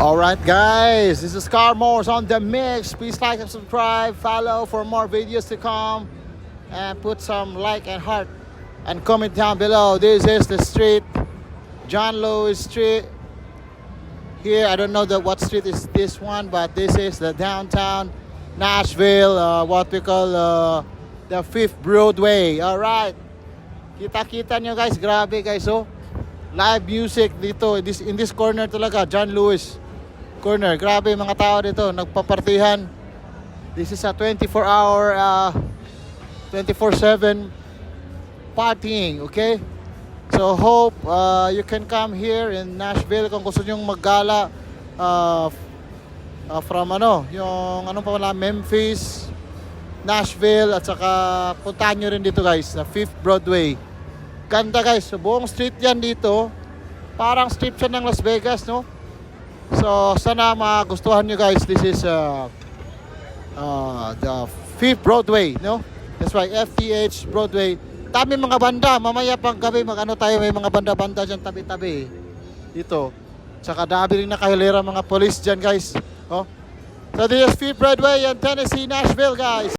Alright guys, this is Carmores on the mix. Please like and subscribe, follow for more videos to come, and put some like and heart and comment down below. This is the street, John Lewis Street. Here, I don't know what street is this one, but this is the downtown Nashville, what we call the 5th Broadway. Alright, kita-kita nyo guys, grabe guys, oh. Live music dito, in this corner talaga, John Lewis corner. Grabe mga tao dito, nagpapartihan. This is a 24-hour, 24/7 partying, okay? So hope you can come here in Nashville kung gusto nyong maggala from yung pa wala, Memphis, Nashville, at saka puntahan nyo rin dito guys, na 5th Broadway. Ganda guys, so buong street yan dito. Parang strip siya ng Las Vegas, no? So sana magustuhan nyo guys. This is the 5th Broadway, no? That's right, FTH Broadway. Dami mga banda, mamaya pang gabi tayo, may mga banda-banda dyan tabi-tabi dito. Tsaka dami rin nakahilera mga police dyan guys, oh. So this is 5th Broadway in Tennessee, Nashville guys.